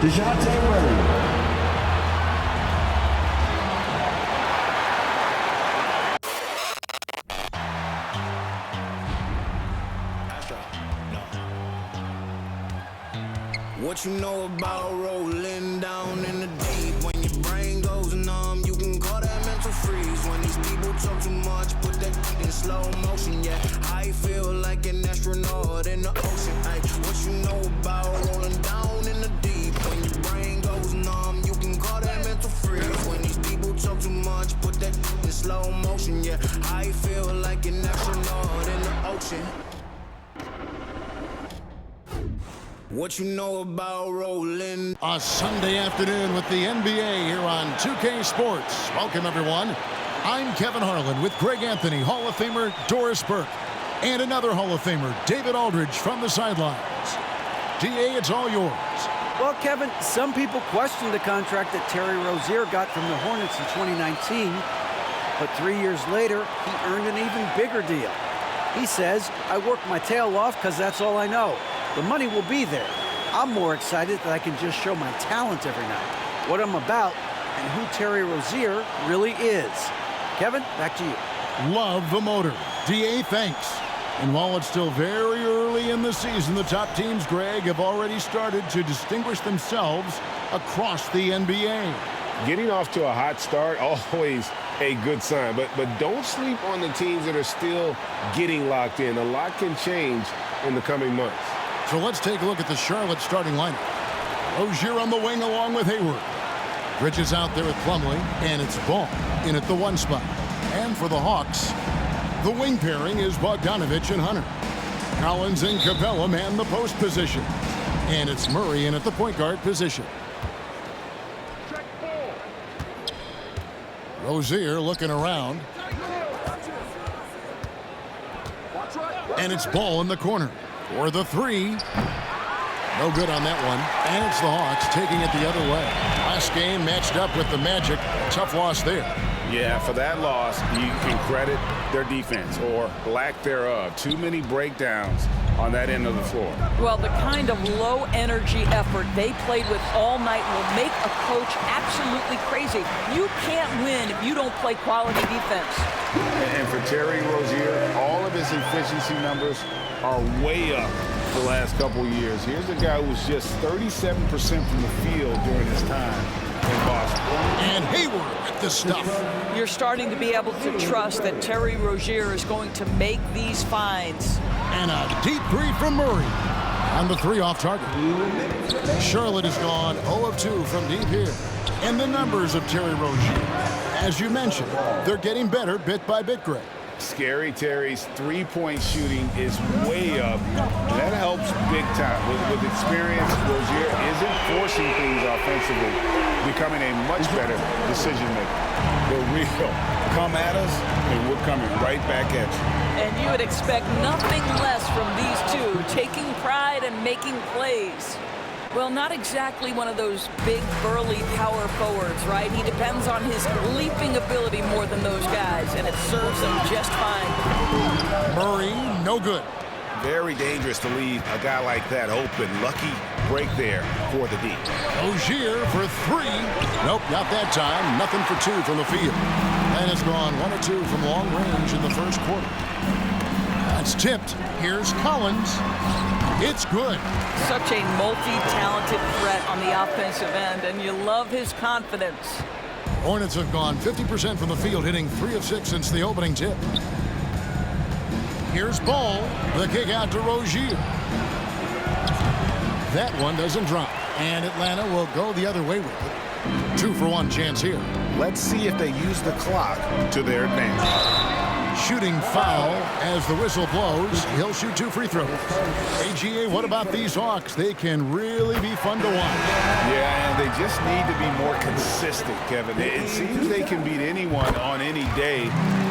Dejounte Murray. What you know about rolling down in the deep? When your brain goes numb, you can call that mental freeze. When these people talk too much, put that in slow motion. Yeah, I feel like an astronaut in the ocean. Ay, what you know about rolling down in the deep? When your brain goes numb, you can call that mental freeze. When these people talk too much, put that in slow motion. Yeah, I feel like an astronaut in the ocean. What you know about rolling? A Sunday afternoon with the NBA here on 2K Sports. Welcome, everyone. I'm Kevin Harlan with Greg Anthony, Hall of Famer Doris Burke, and another Hall of Famer, David Aldridge, from the sidelines. DA, it's all yours. Well, Kevin, some people question the contract that Terry Rozier got from the Hornets in 2019, but 3 years later, he earned an even bigger deal. He says, I worked my tail off because that's all I know. The money will be there. I'm more excited that I can just show my talent every night, what I'm about, and who Terry Rozier really is. Kevin, back to you. Love the motor. DA, thanks. And while it's still very early in the season, the top teams, Greg, have already started to distinguish themselves across the NBA. Getting off to a hot start, always a good sign. But don't sleep on the teams that are still getting locked in. A lot can change in the coming months. So let's take a look at the Charlotte starting lineup. Rozier on the wing along with Hayward. Bridges out there with Plumlee, and it's Ball in at the 1 spot. And for the Hawks, the wing pairing is Bogdanovich and Hunter. Collins and Capella man the post position. And it's Murray in at the point guard position. Rozier looking around. And it's Ball in the corner. For the 3. No good on that one. And it's the Hawks taking it the other way. Last game matched up with the Magic. Tough loss there. Yeah, for that loss, you can credit their defense or lack thereof. Too many breakdowns on that end of the floor. Well, the kind of low-energy effort they played with all night will make a coach absolutely crazy. You can't win if you don't play quality defense. And for Terry Rozier, all of his efficiency numbers are way up the last couple years. Here's a guy who was just 37% from the field during his time in Boston. And Hayward with the stuff. You're starting to be able to trust that Terry Rozier is going to make these finds. And a deep 3 from Murray. On the 3 off target. Charlotte has gone 0 of 2 from deep here. And the numbers of Terry Rozier, as you mentioned, they're getting better bit by bit, Greg. Scary Terry's three-point shooting is way up. That helps big time. With experience, Rozier isn't forcing things offensively, becoming a much better decision maker. They're real. Come at us, and we're coming right back at you. And you would expect nothing less from these two, taking pride and making plays. Well, not exactly one of those big, burly power forwards, right? He depends on his leaping ability more than those guys, and it serves him just fine. Murray, no good. Very dangerous to leave a guy like that open. Lucky break there for the D. Rozier for 3. Nope, not that time. Nothing for 2 from the field. And it's gone 1 or 2 from long range in the first quarter. That's tipped. Here's Collins. It's good. Such a multi-talented threat on the offensive end, and you love his confidence. Hornets have gone 50% from the field, hitting 3 of 6 since the opening tip. Here's Ball. The kick out to Rozier. That one doesn't drop. And Atlanta will go the other way with it. 2 for 1 chance here. Let's see if they use the clock to their advantage. Shooting foul as the whistle blows. He'll shoot 2 free throws. AGA, what about these Hawks? They can really be fun to watch. Yeah, and they just need to be more consistent, Kevin. It seems they can beat anyone on any day.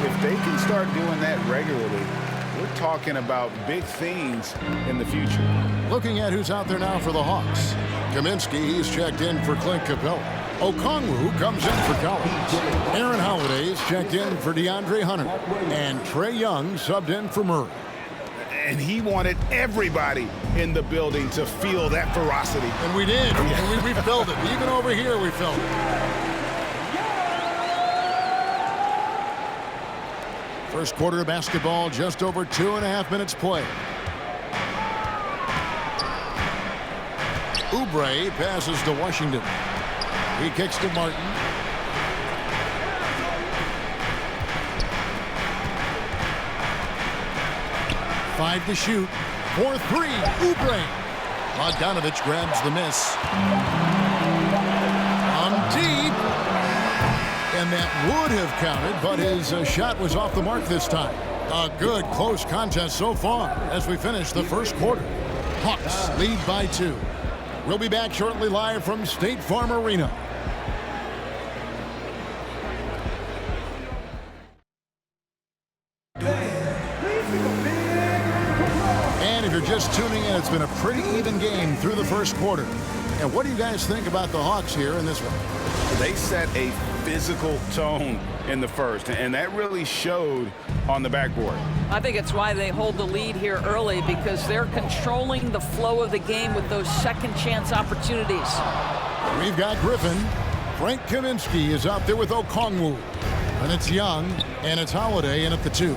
If they can start doing that regularly, we're talking about big things in the future. Looking at who's out there now for the Hawks. Kaminsky, he's checked in for Clint Capella. Okongwu comes in for Collins. Aaron Holiday is checked in for DeAndre Hunter. And Trae Young subbed in for Murray. and he wanted everybody in the building to feel that ferocity. And we did. And we felt it. Even over here, we felt it. First quarter of basketball, just over 2.5 minutes play. Oubre passes to Washington. He kicks to Martin. Five to shoot. 4-3. Oubre. Bogdanovich grabs the miss. On deep. And that would have counted, but his shot was off the mark this time. A good close contest so far as we finish the first quarter. Hawks lead by 2. We'll be back shortly live from State Farm Arena. And if you're just tuning in, it's been a pretty even game through the first quarter. And what do you guys think about the Hawks here in this one? They set a physical tone in the first, and that really showed on the backboard. I think it's why they hold the lead here early, because they're controlling the flow of the game with those second chance opportunities. We've got Griffin. Frank Kaminsky is out there with Okongwu. And it's Young, and it's Holiday in at the 2.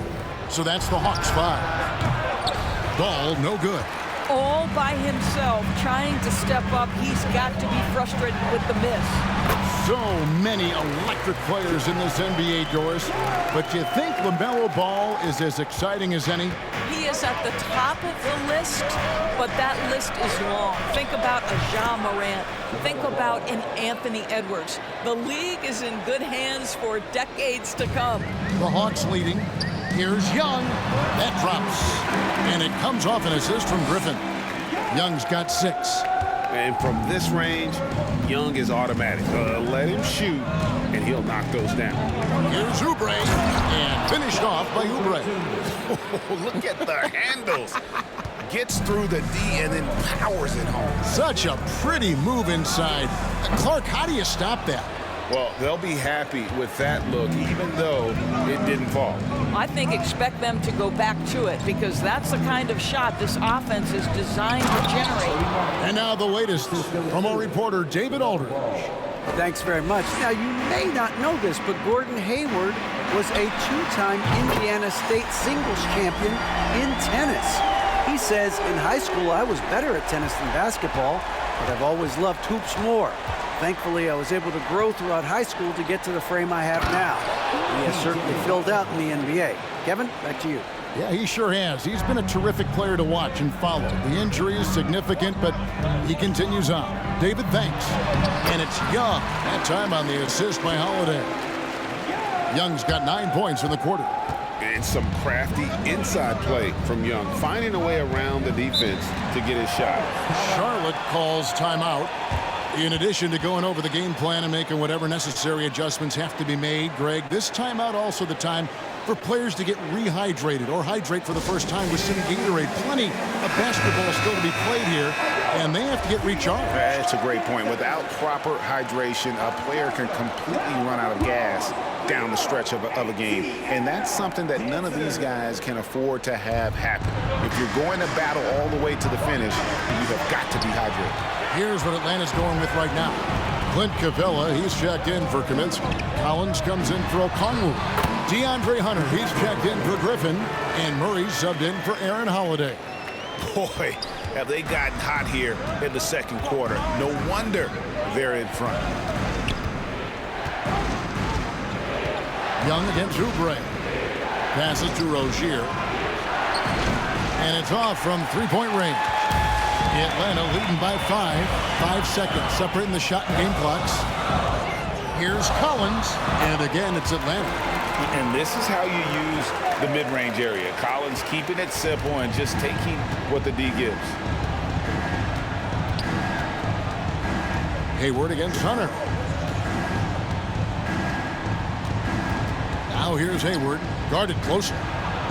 So that's the Hawks 5. Ball no good. All by himself, trying to step up. He's got to be frustrated with the miss. So many electric players in this NBA, Doris. But you think LaMelo Ball is as exciting as any? He is at the top of the list, but that list is long. Think about a Ja Morant. Think about an Anthony Edwards. The league is in good hands for decades to come. The Hawks leading. Here's Young. That drops. And it comes off an assist from Griffin. Young's got 6. And from this range, Young is automatic. Let him shoot, and he'll knock those down. Here's Oubre. And finished off by Oubre. Look at the handles. Gets through the D and then powers it home. Such a pretty move inside. Clark, how do you stop that? Well, they'll be happy with that look, even though it didn't fall. I think expect them to go back to it, because that's the kind of shot this offense is designed to generate. And now the latest from our reporter, David Aldridge. Thanks very much. Now, you may not know this, but Gordon Hayward was a 2-time Indiana State singles champion in tennis. He says, in high school, I was better at tennis than basketball, but I've always loved hoops more. Thankfully, I was able to grow throughout high school to get to the frame I have now. He has certainly filled out in the NBA. Kevin, back to you. Yeah, he sure has. He's been a terrific player to watch and follow. The injury is significant, but he continues on. David, thanks. And it's Young. That time on the assist by Holiday. Young's got 9 points in the quarter. And some crafty inside play from Young, finding a way around the defense to get his shot. Charlotte calls timeout. In addition to going over the game plan and making whatever necessary adjustments have to be made, Greg, this timeout also the time for players to get rehydrated or hydrate for the first time with some Gatorade. Plenty of basketball still to be played here, and they have to get recharged. That's a great point. Without proper hydration, a player can completely run out of gas down the stretch of a game. And that's something that none of these guys can afford to have happen. If you're going to battle all the way to the finish, you have got to be hydrated. Here's what Atlanta's going with right now. Clint Capella, he's checked in for Kaminsky. Collins comes in for Okongwu. DeAndre Hunter, he's checked in for Griffin. And Murray's subbed in for Aaron Holiday. Boy, have they gotten hot here in the second quarter. No wonder they're in front. Young against Oubre. Passes to Rozier. And it's off from three-point range. Atlanta leading by 5. 5 seconds separating the shot and game clocks. Here's Collins. And again, it's Atlanta. And this is how you use the mid-range area. Collins keeping it simple and just taking what the D gives. Hayward against Hunter. Now here's Hayward, guarded closer.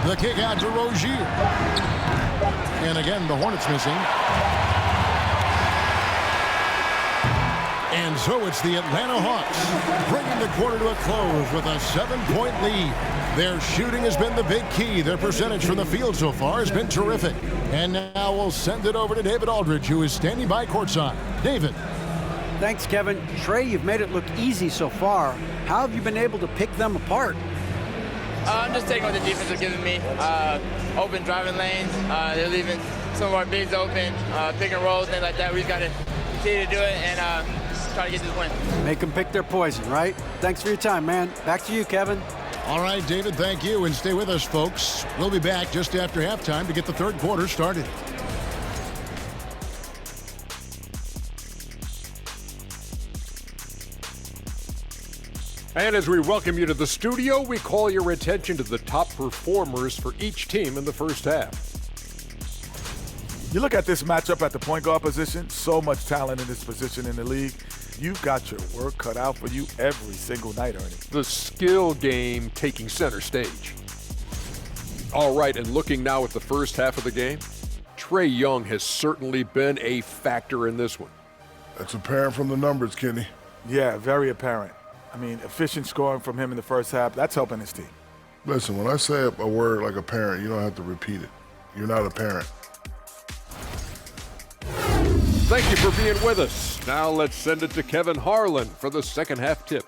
The kick out to Rozier. And again, the Hornets missing. And so it's the Atlanta Hawks bringing the quarter to a close with a 7-point lead. Their shooting has been the big key. Their percentage from the field so far has been terrific. And now we'll send it over to David Aldridge, who is standing by courtside. David. Thanks, Kevin. Trey, you've made it look easy so far. How have you been able to pick them apart? I'm just taking what the defense is giving me. Open driving lanes. They're leaving some of our bigs open, pick and rolls, things like that. We just got to continue to do it and try to get this win. Make them pick their poison, right? Thanks for your time, man. Back to you, Kevin. All right, David, thank you. And stay with us, folks. We'll be back just after halftime to get the third quarter started. And as we welcome you to the studio, we call your attention to the top performers for each team in the first half. You look at this matchup at the point guard position, so much talent in this position in the league. You've got your work cut out for you every single night, Ernie. The skill game taking center stage. All right, and looking now at the first half of the game, Trae Young has certainly been a factor in this one. That's apparent from the numbers, Kenny. Yeah, very apparent. I mean, efficient scoring from him in the first half, that's helping his team. Listen, when I say a word like a parent, you don't have to repeat it. You're not a parent. Thank you for being with us. Now let's send it to Kevin Harlan for the second half tip.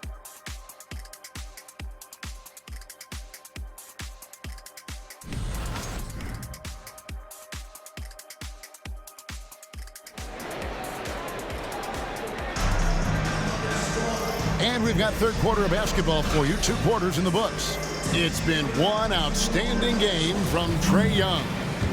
And we've got third quarter of basketball for you, 2 quarters in the books. It's been one outstanding game from Trae Young.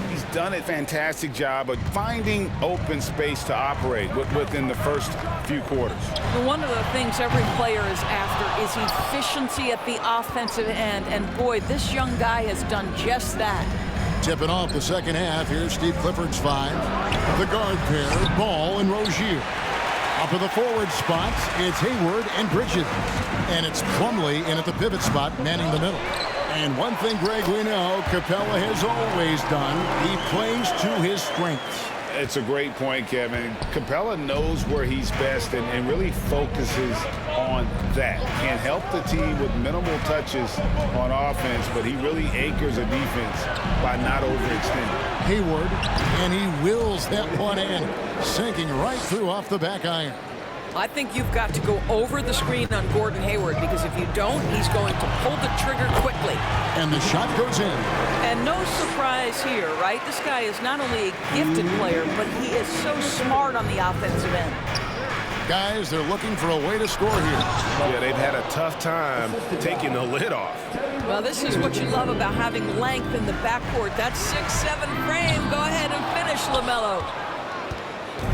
He's done a fantastic job of finding open space to operate within the first few quarters. One of the things every player is after is efficiency at the offensive end. And boy, this young guy has done just that. Tipping off the second half, here's Steve Clifford's 5. The guard pair, Ball and Rozier. Up in the forward spots, it's Hayward and Bridges. And it's Plumlee in at the pivot spot, manning the middle. And one thing, Greg, we know Capella has always done, he plays to his strengths. It's a great point, Kevin. Capella knows where he's best and really focuses on that. Can help the team with minimal touches on offense, but he really anchors a defense by not overextending. Hayward, and he wills that one in, sinking right through off the back iron. I think you've got to go over the screen on Gordon Hayward, because if you don't, he's going to pull the trigger quickly. And the shot goes in. And no surprise here, right? This guy is not only a gifted player, but he is so smart on the offensive end. Guys, they're looking for a way to score here. Yeah, they've had a tough time taking the lid off. Well, this is what you love about having length in the backcourt. That 6'7" frame. Go ahead and finish, LaMelo.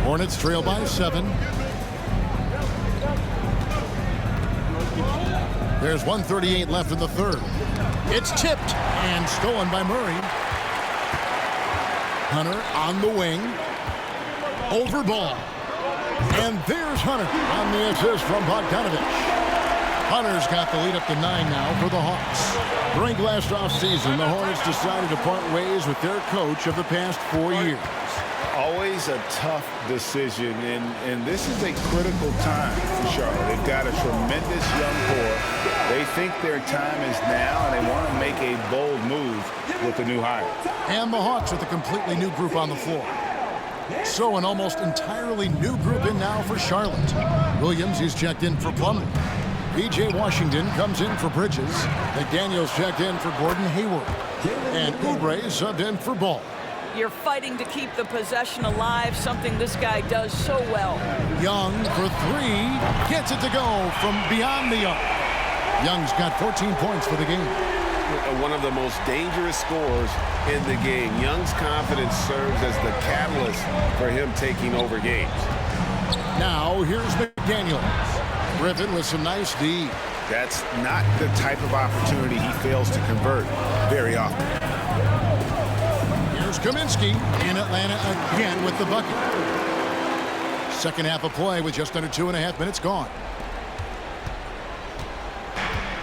Hornets trail by 7. There's 1:38 left in the third. It's tipped and stolen by Murray. Hunter on the wing. Over Ball. And there's Hunter on the assist from Bogdanovich. Hunter's got the lead up to 9 now for the Hawks. During last offseason, the Hornets decided to part ways with their coach of the past 4 years. Always a tough decision, and this is a critical time for Charlotte. They've got a tremendous young core. They think their time is now, and they want to make a bold move with the new hire. And the Hawks with a completely new group on the floor. So an almost entirely new group in now for Charlotte. Williams is checked in for Plumlee. P.J. Washington comes in for Bridges. McDaniels checked in for Gordon Hayward. And Oubre subbed in for Ball. You're fighting to keep the possession alive, something this guy does so well. Young for 3. Gets it to go from beyond the arc. Young's got 14 points for the game. One of the most dangerous scorers in the game. Young's confidence serves as the catalyst for him taking over games. Now here's McDaniels. Griffin with some nice D. That's not the type of opportunity he fails to convert very often. Here's Kaminsky in Atlanta again with the bucket. Second half of play with just under 2.5 minutes gone.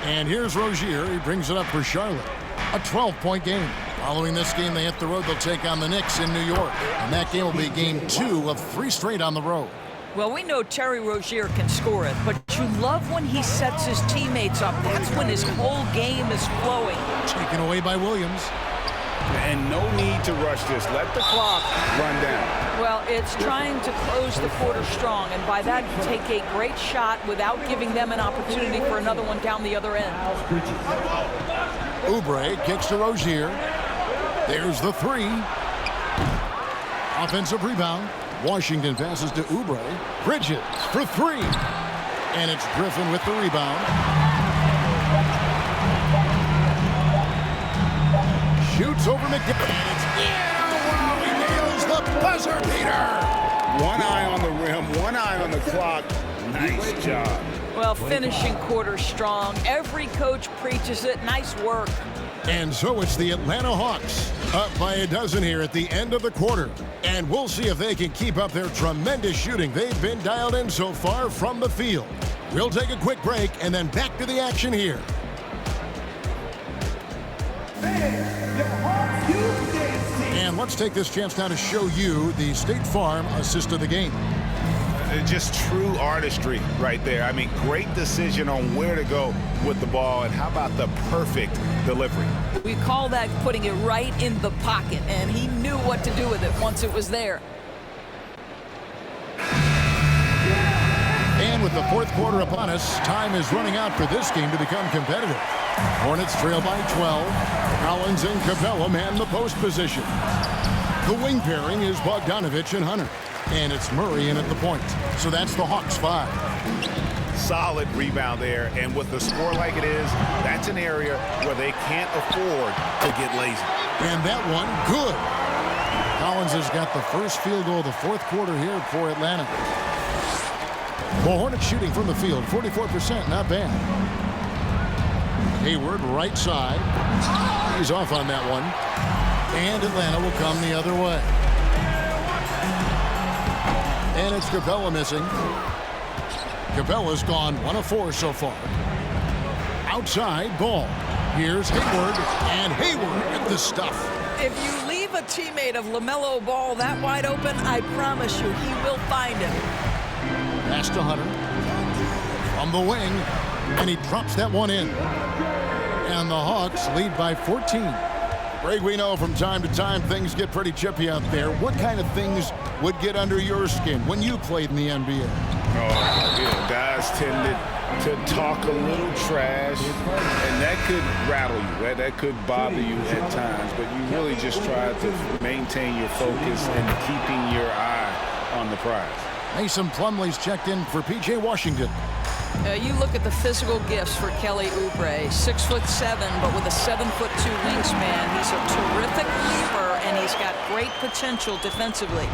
And here's Rozier. He brings it up for Charlotte. A 12-point game. Following this game, they hit the road. They'll take on the Knicks in New York. And that game will be game 2 of 3 straight on the road. Well, we know Terry Rozier can score it, but you love when he sets his teammates up. That's when his whole game is flowing. Taken away by Williams. And no need to rush this. Let the clock run down. Well, it's trying to close the quarter strong, and by that, take a great shot without giving them an opportunity for another one down the other end. Oubre kicks to Rozier. There's the three. Offensive rebound. Washington passes to Oubre. Bridges for three. And it's Griffin with the rebound. Shoots over McDaniel. And it's wow, he nails the buzzer beater. One eye on the rim, one eye on the clock. Nice job. Well, finishing quarter strong. Every coach preaches it. Nice work. And so it's the Atlanta Hawks up by a dozen here at the end of the quarter. And we'll see if they can keep up their tremendous shooting they've been dialed in so far from the field. We'll take a quick break and then back to the action here. And let's take this chance now to show you the State Farm assist of the game. Just true artistry right there. I mean, great decision on where to go with the ball, and how about the perfect delivery? We call that putting it right in the pocket, and he knew what to do with it once it was there. And with the fourth quarter upon us, time is running out for this game to become competitive. Hornets trail by 12. Collins and Capella man the post position. The wing pairing is Bogdanovich and Hunter. And it's Murray in at the point. So that's the Hawks 5. Solid rebound there, and with the score like it is, that's an area where they can't afford to get lazy. And that one, good. Collins has got the first field goal of the fourth quarter here for Atlanta. The Hornets shooting from the field, 44%, not bad. Hayward, right side. He's off on that one. And Atlanta will come the other way. And it's Capella missing. Capella's gone 1 of 4 so far. Outside ball. Here's Hayward, and Hayward with the stuff. If you leave a teammate of LaMelo Ball that wide open, I promise you he will find him. Pass to Hunter. From the wing, and he drops that one in. And the Hawks lead by 14. Greg, we know from time to time things get pretty chippy out there. What kind of things would get under your skin when you played in the NBA? Guys tended to talk a little trash, and that could rattle you. That could bother you at times, but you really just try to maintain your focus and keeping your eye on the prize. Mason Plumlee's checked in for P.J. Washington. You look at the physical gifts for Kelly Oubre, 6'7", but with a 7'2" wingspan. He's a terrific leaper, and he's got great potential defensively.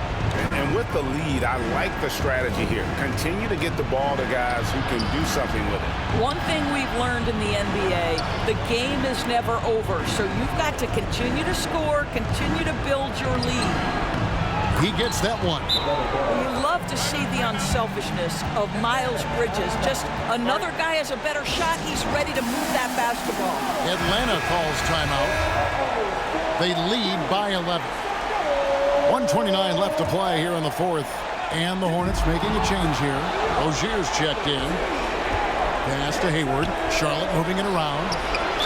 And with the lead, I like the strategy here. Continue to get the ball to guys who can do something with it. One thing we've learned in the NBA, the game is never over, so you've got to continue to score, continue to build your lead. He gets that one. You love to see the unselfishness of Miles Bridges. Just another guy has a better shot. He's ready to move that basketball. Atlanta calls timeout. They lead by 11. 1:29 left to play here in the fourth. And the Hornets making a change here. Rozier's checked in. Pass to Hayward. Charlotte moving it around.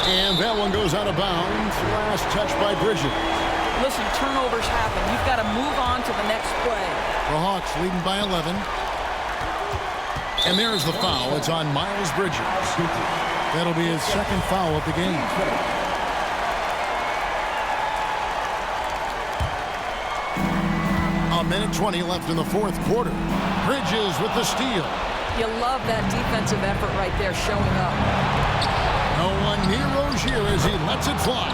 And that one goes out of bounds. Last touch by Bridges. Listen, turnovers happen. You've got to move on to the next play. The Hawks leading by 11. And there's the foul. It's on Miles Bridges. That'll be his second foul of the game. A minute 20 left in the fourth quarter. Bridges with the steal. You love that defensive effort right there showing up. No one near Rozier as he lets it fly.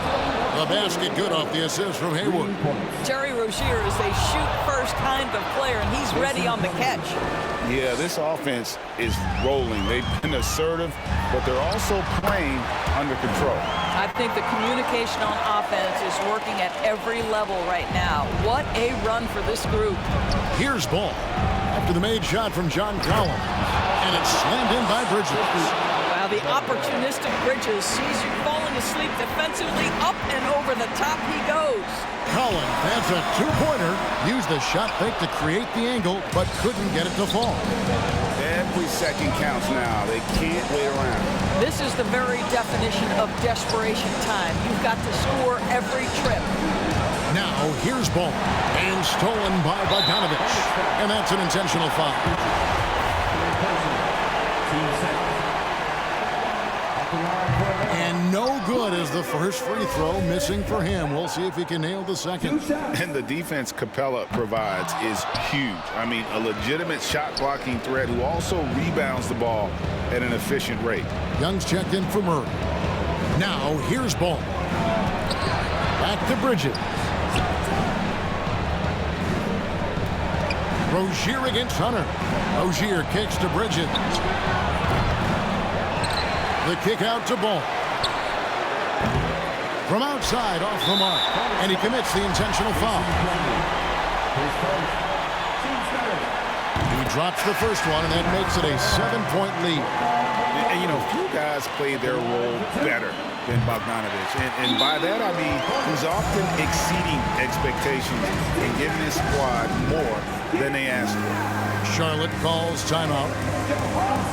The basket good off the assist from Hayward. Terry Rozier is a shoot-first kind of player, and he's ready on the catch. Yeah, this offense is rolling. They've been assertive, but they're also playing under control. I think the communication on offense is working at every level right now. What a run for this group. Here's ball. After the made shot from John Collins. And it's slammed in by Bridges. Wow, the opportunistic Bridges sees you falling asleep defensively. Up and over the top he goes. Collins, that's a two-pointer. Used the shot fake to create the angle, but couldn't get it to fall. Every second counts now. They can't wait around. This is the very definition of desperation time. You've got to score every trip. Now, here's ball. And stolen by Bogdanovich. And that's an intentional foul. And no good as the first free throw missing for him. We'll see if he can nail the second. And the defense Capella provides is huge. I mean, a legitimate shot blocking threat who also rebounds the ball at an efficient rate. Young's checked in for Murray. Now, here's ball. Back to Bridges. Rozier against Hunter. Rozier kicks to Bridges. The kick out to Ball. From outside, off the mark. And he commits the intentional foul. He drops the first one, and that makes it a 7-point lead. And, you know, few guys played their role better than Bogdanovich. And by that, I mean, he's often exceeding expectations and giving his squad more than they asked for. Charlotte calls timeout.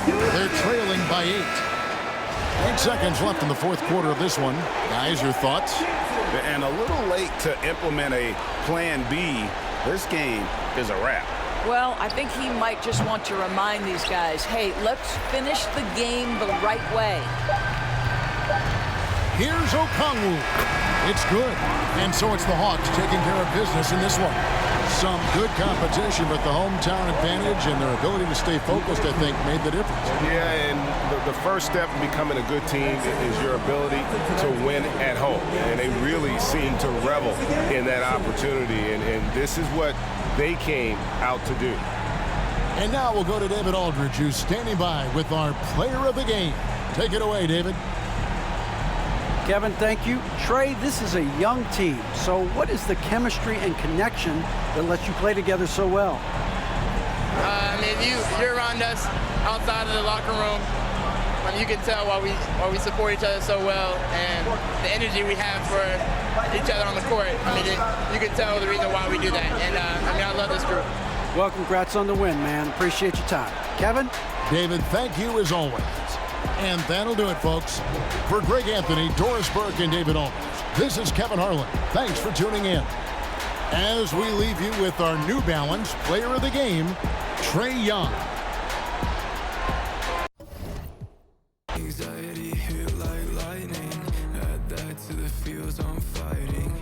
They're trailing by 8. 8 seconds left in the fourth quarter of this one. Guys, your thoughts? And a little late to implement a plan B. This game is a wrap. Well, I think he might just want to remind these guys, hey, let's finish the game the right way. Here's Okongwu. It's good. And so it's the Hawks taking care of business in this one. Some good competition, but the hometown advantage and their ability to stay focused, I think, made the difference. Yeah, and the first step in becoming a good team is your ability to win at home. And they really seem to revel in that opportunity, and this is what they came out to do. And now we'll go to David Aldridge, who's standing by with our player of the game. Take it away, David. Kevin, thank you. Trey, this is a young team. So what is the chemistry and connection that lets you play together so well? I mean, you're around us outside of the locker room. You can tell why we support each other so well, and the energy we have for each other on the court. I mean, you can tell the reason why we do that. And I mean, I love this group. Well, congrats on the win, man. Appreciate your time. Kevin? David, thank you as always. And that'll do it, folks. For Greg Anthony, Doris Burke, and David Aldridge, this is Kevin Harlan. Thanks for tuning in. As we leave you with our New Balance player of the game, Trae Young. Anxiety hit like lightning. Add that to the feels I'm fighting.